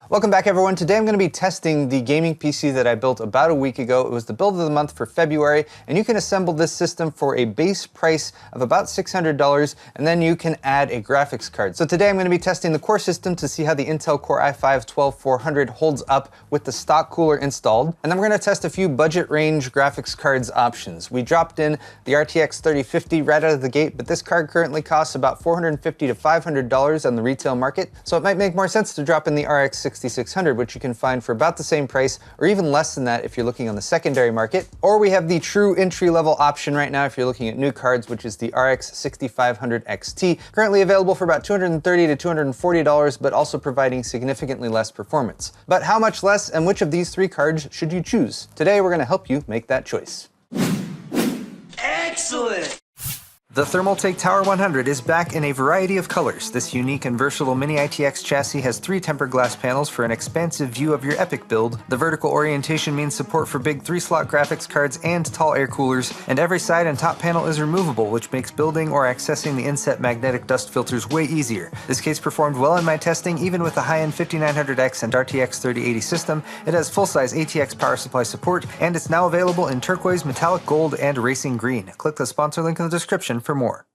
Welcome back everyone. Today I'm going to be testing the gaming PC that I built about a week ago. It was the build of the month for February, and you can assemble this system for a base price of about $600, and then you can add a graphics card. So today I'm going to be testing the core system to see how the Intel Core i5-12400 holds up with the stock cooler installed, and then we're going to test a few budget range graphics cards options. We dropped in the RTX 3050 right out of the gate, but this card currently costs about $450 to $500 on the retail market, so it might make more sense to drop in the RX 6600, which you can find for about the same price or even less than that if you're looking on the secondary market. Or we have the true entry-level option right now if you're looking at new cards, which is the RX 6500 XT, currently available for about $230 to $240, but also providing significantly less performance. But how much less, and which of these three cards should you choose? Today we're going to help you make that choice. Excellent! The Thermaltake Tower 100 is back in a variety of colors. This unique and versatile mini ITX chassis has 3 tempered glass panels for an expansive view of your epic build. The vertical orientation means support for big 3-slot graphics cards and tall air coolers, and every side and top panel is removable, which makes building or accessing the inset magnetic dust filters way easier. This case performed well in my testing, even with the high-end 5900X and RTX 3080 system. It has full-size ATX power supply support, and it's now available in turquoise, metallic gold, and racing green. Click the sponsor link in the description for more.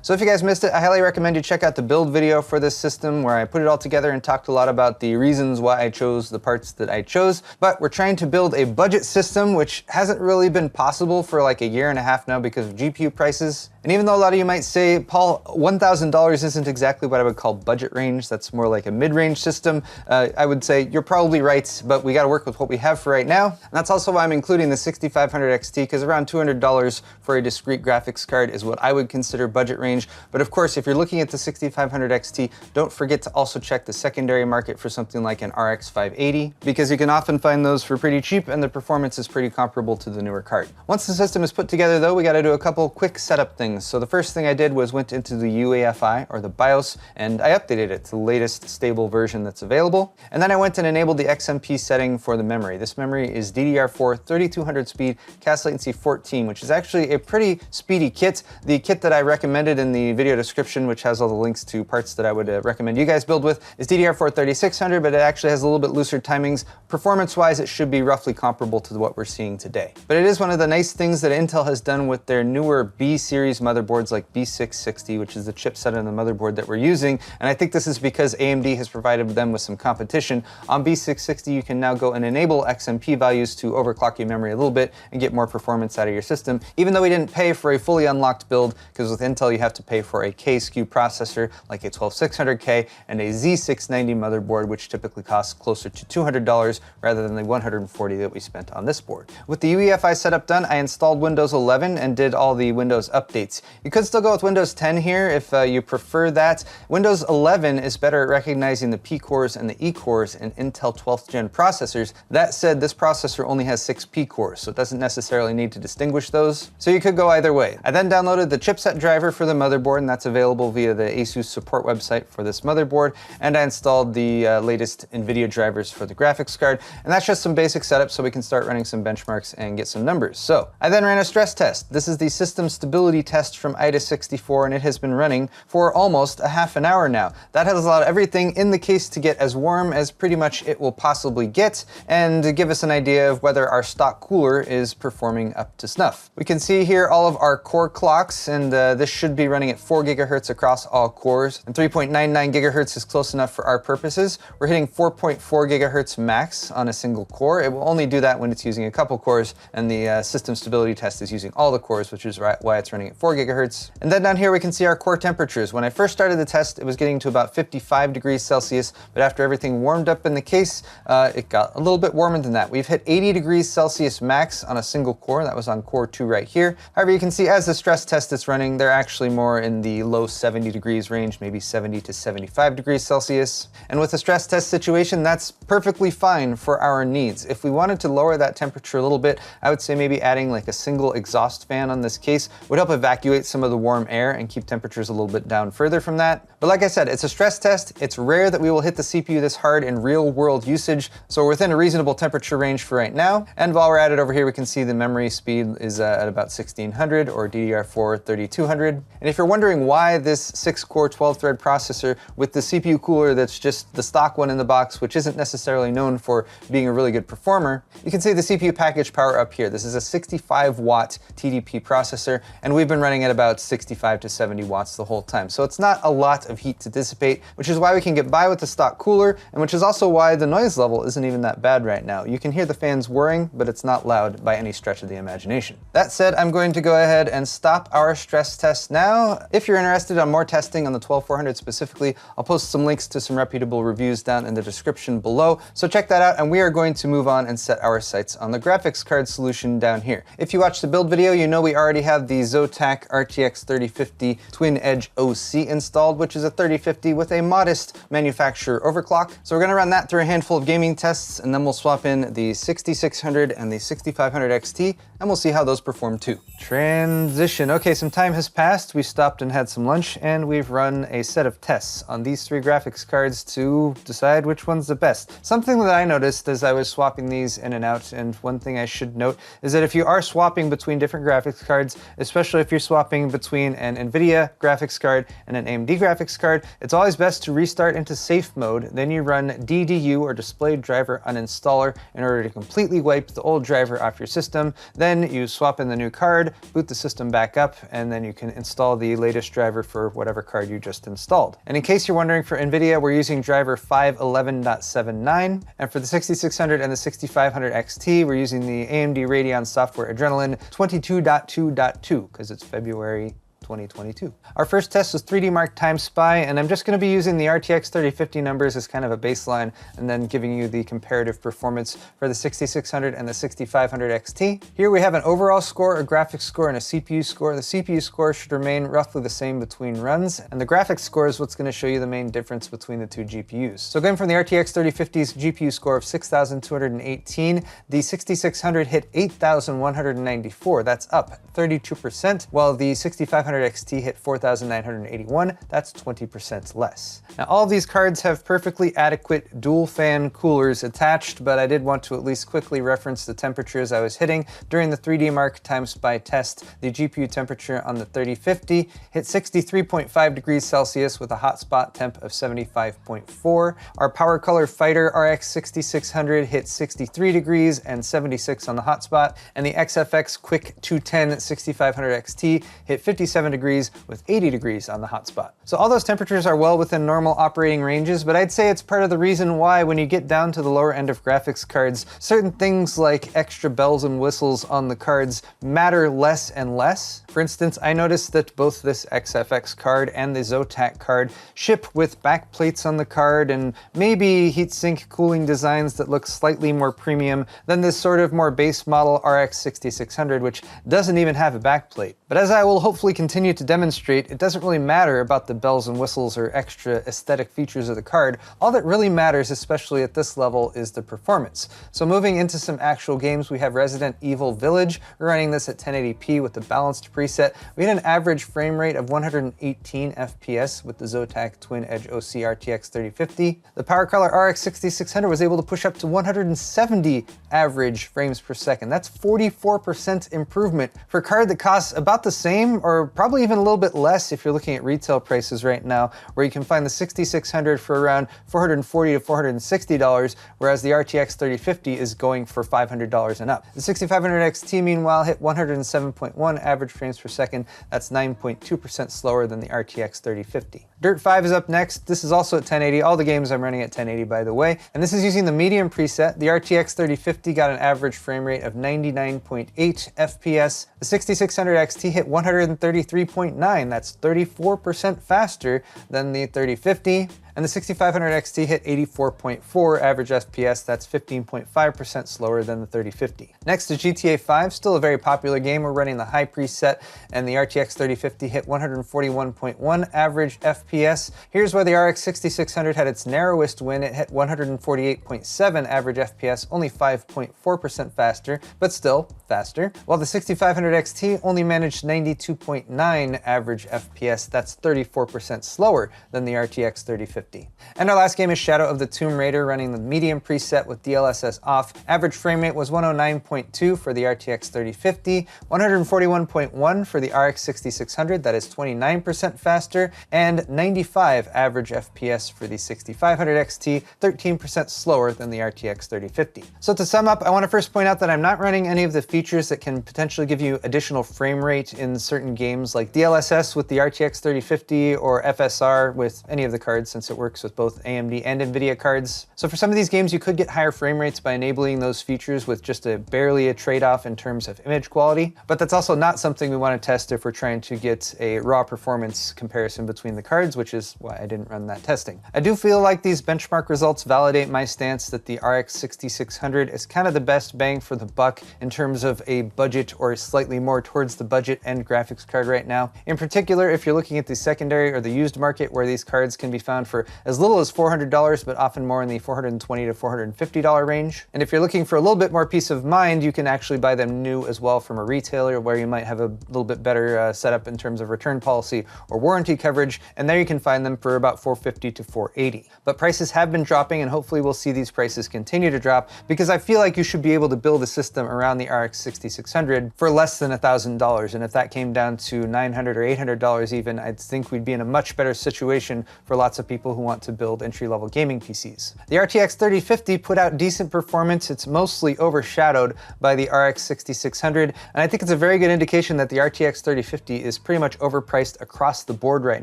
So if you guys missed it, I highly recommend you check out the build video for this system where I put it all together and talked a lot about the reasons why I chose the parts that I chose. But we're trying to build a budget system, which hasn't really been possible for like a year and a half now because of GPU prices. And even though a lot of you might say, Paul, $1,000 isn't exactly what I would call budget range, that's more like a mid-range system, I would say you're probably right, but we got to work with what we have for right now. And that's also why I'm including the 6500 XT, because around $200 for a discrete graphics card is what I would consider budget range. But of course, if you're looking at the 6500 XT, don't forget to also check the secondary market for something like an RX 580, because you can often find those for pretty cheap and the performance is pretty comparable to the newer card. Once the system is put together though, we got to do a couple quick setup things. So the first thing I did was went into the UEFI, or the BIOS, and I updated it to the latest stable version that's available. And then I went and enabled the XMP setting for the memory. This memory is DDR4 3200 speed, CAS latency 14, which is actually a pretty speedy kit. The kit that I recommended in the video description, which has all the links to parts that I would recommend you guys build with, is DDR4 3600, but it actually has a little bit looser timings. Performance-wise, it should be roughly comparable to what we're seeing today. But it is one of the nice things that Intel has done with their newer B-series motherboards like B660, which is the chipset on the motherboard that we're using. And I think this is because AMD has provided them with some competition. On B660, you can now go and enable XMP values to overclock your memory a little bit and get more performance out of your system, even though we didn't pay for a fully unlocked build, because with Intel, you have to pay for a K SKU processor like a 12600K and a Z690 motherboard, which typically costs closer to $200 rather than the $140 that we spent on this board. With the UEFI setup done, I installed Windows 11 and did all the Windows updates. You could still go with Windows 10 here if you prefer that. Windows 11 is better at recognizing the P cores and the E cores in Intel 12th gen processors. That said, this processor only has 6 P cores, so it doesn't necessarily need to distinguish those. So you could go either way. I then downloaded the chipset driver for the motherboard, and that's available via the ASUS support website for this motherboard. And I installed the latest NVIDIA drivers for the graphics card. And that's just some basic setup so we can start running some benchmarks and get some numbers. So I then ran a stress test. This is the system stability test from IDA64, and it has been running for almost a half an hour now. That has allowed everything in the case to get as warm as pretty much it will possibly get, and to give us an idea of whether our stock cooler is performing up to snuff. We can see here all of our core clocks, and this should be running at 4 gigahertz across all cores, and 3.99 gigahertz is close enough for our purposes. We're hitting 4.4 gigahertz max on a single core. It will only do that when it's using a couple cores, and the system stability test is using all the cores, which is why it's running at 4 gigahertz. And then down here we can see our core temperatures. When I first started the test, it was getting to about 55 degrees Celsius, but after everything warmed up in the case, it got a little bit warmer than that. We've hit 80 degrees Celsius max on a single core. That was on core 2 right here. However, you can see as the stress test is running, they're actually more in the low 70 degrees range, maybe 70 to 75 degrees Celsius. And with the stress test situation, that's perfectly fine for our needs. If we wanted to lower that temperature a little bit, I would say maybe adding like a single exhaust fan on this case would help evacuate some of the warm air and keep temperatures a little bit down further from that. But like I said, it's a stress test. It's rare that we will hit the CPU this hard in real world usage, so we're within a reasonable temperature range for right now. And while we're at it over here, we can see the memory speed is at about 1600 or DDR4 3200. And And if you're wondering why this 6-core 12-thread processor with the CPU cooler that's just the stock one in the box, which isn't necessarily known for being a really good performer, you can see the CPU package power up here. This is a 65-watt TDP processor, and we've been running at about 65 to 70 watts the whole time. So it's not a lot of heat to dissipate, which is why we can get by with the stock cooler, and which is also why the noise level isn't even that bad right now. You can hear the fans whirring, but it's not loud by any stretch of the imagination. That said, I'm going to go ahead and stop our stress test now. If you're interested in more testing on the 12400 specifically, I'll post some links to some reputable reviews down in the description below, so check that out, and we are going to move on and set our sights on the graphics card solution down here. If you watched the build video, you know we already have the Zotac RTX 3050 Twin Edge OC installed, which is a 3050 with a modest manufacturer overclock. So we're going to run that through a handful of gaming tests, and then we'll swap in the 6600 and the 6500 XT, and we'll see how those perform too. Transition. Okay, some time has passed. We stopped and had some lunch, and we've run a set of tests on these 3 graphics cards to decide which one's the best. Something that I noticed as I was swapping these in and out, and one thing I should note, is that if you are swapping between different graphics cards, especially if you're swapping between an NVIDIA graphics card and an AMD graphics card, it's always best to restart into safe mode. Then you run DDU, or Display Driver Uninstaller, in order to completely wipe the old driver off your system. Then you swap in the new card, boot the system back up, and then you can install the latest driver for whatever card you just installed. And in case you're wondering, for NVIDIA, we're using driver 511.79, and for the 6600 and the 6500 XT, we're using the AMD Radeon Software Adrenalin 22.2.2, because it's February 2022. Our first test was 3D Mark Time Spy, and I'm just going to be using the RTX 3050 numbers as kind of a baseline, and then giving you the comparative performance for the 6600 and the 6500 XT. Here we have an overall score, a graphics score, and a CPU score. The CPU score should remain roughly the same between runs, and the graphics score is what's going to show you the main difference between the two GPUs. So going from the RTX 3050's GPU score of 6,218, the 6600 hit 8,194. That's up 32%, while the 6500 XT hit 4,981. That's 20% less. Now, all of these cards have perfectly adequate dual fan coolers attached, but I did want to at least quickly reference the temperatures I was hitting during the 3D Mark Time Spy test. The GPU temperature on the 3050 hit 63.5 degrees Celsius with a hotspot temp of 75.4. Our Power Color Fighter RX 6600 hit 63 degrees and 76 on the hotspot, and the XFX Quick 210 6500 XT hit 57 degrees with 80 degrees on the hotspot. So all those temperatures are well within normal operating ranges, but I'd say it's part of the reason why when you get down to the lower end of graphics cards, certain things like extra bells and whistles on the cards matter less and less. For instance, I noticed that both this XFX card and the Zotac card ship with back plates on the card and maybe heatsink cooling designs that look slightly more premium than this sort of more base model RX 6600, which doesn't even have a back plate. But as I will hopefully continue to demonstrate, it doesn't really matter about the bells and whistles or extra aesthetic features of the card. All that really matters, especially at this level, is the performance. So moving into some actual games, we have Resident Evil Village. We're running this at 1080p with the balanced preset. We had an average frame rate of 118 FPS with the Zotac Twin Edge OC RTX 3050. The Power Color RX 6600 was able to push up to 170 average frames per second. That's 44% improvement for a card that costs about the same, or probably even a little bit less if you're looking at retail prices right now, where you can find the 6600 for around $440 to $460, whereas the RTX 3050 is going for $500 and up. The 6500 XT, meanwhile, hit 107.1 average frames per second. That's 9.2% slower than the RTX 3050. Dirt 5 is up next. This is also at 1080. All the games I'm running at 1080, by the way. And this is using the medium preset. The RTX 3050 got an average frame rate of 99.8 FPS. The 6600 XT hit 133.9. That's 34% faster than the 3050. And the 6500 XT hit 84.4 average FPS. That's 15.5% slower than the 3050. Next is GTA 5, still a very popular game. We're running the high preset, and the RTX 3050 hit 141.1 average FPS. Here's where the RX 6600 had its narrowest win. It hit 148.7 average FPS, only 5.4% faster, but still faster. While the 6500 XT only managed 92.9 average FPS. That's 34% slower than the RTX 3050. 3050. And our last game is Shadow of the Tomb Raider, running the medium preset with DLSS off. Average frame rate was 109.2 for the RTX 3050, 141.1 for the RX 6600, that is 29% faster, and 95 average FPS for the 6500 XT, 13% slower than the RTX 3050. So to sum up, I want to first point out that I'm not running any of the features that can potentially give you additional frame rate in certain games, like DLSS with the RTX 3050 or FSR with any of the cards, since it works with both AMD and NVIDIA cards. So for some of these games, you could get higher frame rates by enabling those features with just barely a trade-off in terms of image quality, but that's also not something we want to test if we're trying to get a raw performance comparison between the cards, which is why I didn't run that testing. I do feel like these benchmark results validate my stance that the RX 6600 is kind of the best bang for the buck in terms of a budget or slightly more towards the budget end graphics card right now. In particular, if you're looking at the secondary or the used market, where these cards can be found for as little as $400, but often more in the $420 to $450 range. And if you're looking for a little bit more peace of mind, you can actually buy them new as well from a retailer, where you might have a little bit better setup in terms of return policy or warranty coverage, and there you can find them for about $450 to $480. But prices have been dropping, and hopefully we'll see these prices continue to drop, because I feel like you should be able to build a system around the RX 6600 for less than $1,000, and if that came down to $900 or $800 even, I think we'd be in a much better situation for lots of people who want to build entry-level gaming PCs. The RTX 3050 put out decent performance. It's mostly overshadowed by the RX 6600, and I think it's a very good indication that the RTX 3050 is pretty much overpriced across the board right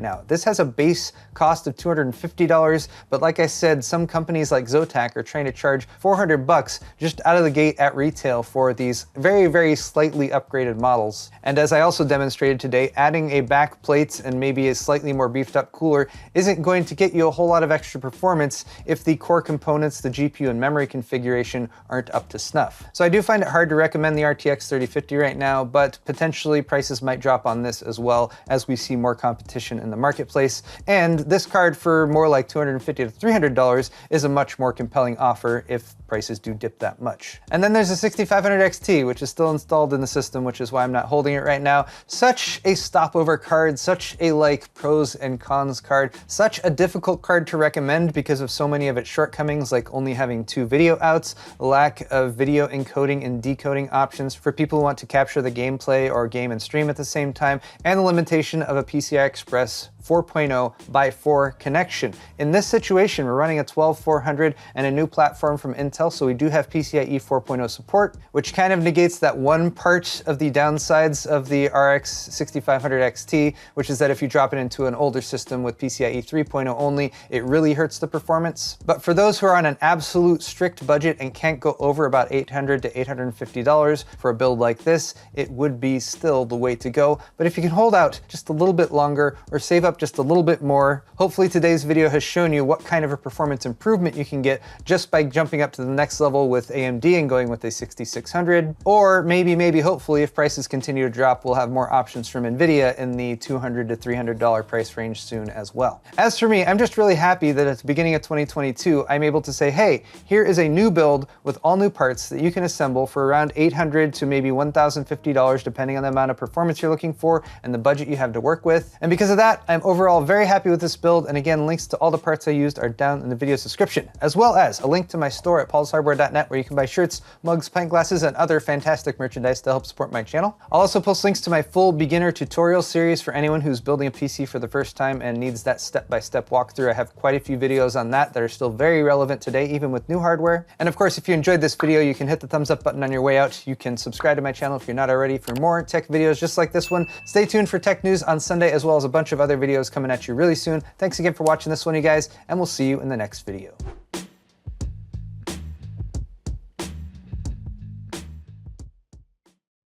now. This has a base cost of $250, but like I said, some companies like Zotac are trying to charge $400 just out of the gate at retail for these very, very slightly upgraded models. And as I also demonstrated today, adding a back plate and maybe a slightly more beefed up cooler isn't going to get you a whole lot of extra performance if the core components, the GPU and memory configuration, aren't up to snuff. So I do find it hard to recommend the RTX 3050 right now, but potentially prices might drop on this as well as we see more competition in the marketplace. And this card for more like $250 to $300 is a much more compelling offer if prices do dip that much. And then there's the 6500 XT, which is still installed in the system, which is why I'm not holding it right now. Such a stopover card, such a pros and cons card, such a difficult card to recommend because of so many of its shortcomings, like only having 2 video outs, lack of video encoding and decoding options for people who want to capture the gameplay or game and stream at the same time, and the limitation of a PCI Express 4.0 by 4 connection. In this situation, we're running a 12400 and a new platform from Intel, so we do have PCIe 4.0 support, which kind of negates that one part of the downsides of the RX 6500 XT, which is that if you drop it into an older system with PCIe 3.0 only, it really hurts the performance. But for those who are on an absolute strict budget and can't go over about $800 to $850 for a build like this, it would be still the way to go. But if you can hold out just a little bit longer or save up just a little bit more, hopefully today's video has shown you what kind of a performance improvement you can get just by jumping up to the next level with AMD and going with a 6600. Or maybe, hopefully, if prices continue to drop, we'll have more options from NVIDIA in the $200 to $300 price range soon as well. As for me, I'm just really happy that at the beginning of 2022, I'm able to say, hey, here is a new build with all new parts that you can assemble for around $800 to maybe $1,050, depending on the amount of performance you're looking for and the budget you have to work with. And because of that, I'm overall very happy with this build, and again, links to all the parts I used are down in the video's description, as well as a link to my store at paulshardware.net, where you can buy shirts, mugs, pint glasses, and other fantastic merchandise to help support my channel. I'll also post links to my full beginner tutorial series for anyone who's building a PC for the first time and needs that step-by-step walkthrough. I have quite a few videos on that are still very relevant today, even with new hardware. And of course, if you enjoyed this video, you can hit the thumbs up button on your way out. You can subscribe to my channel if you're not already for more tech videos just like this one. Stay tuned for tech news on Sunday, as well as a bunch of other videos coming at you really soon. Thanks again for watching this one, you guys, and we'll see you in the next video.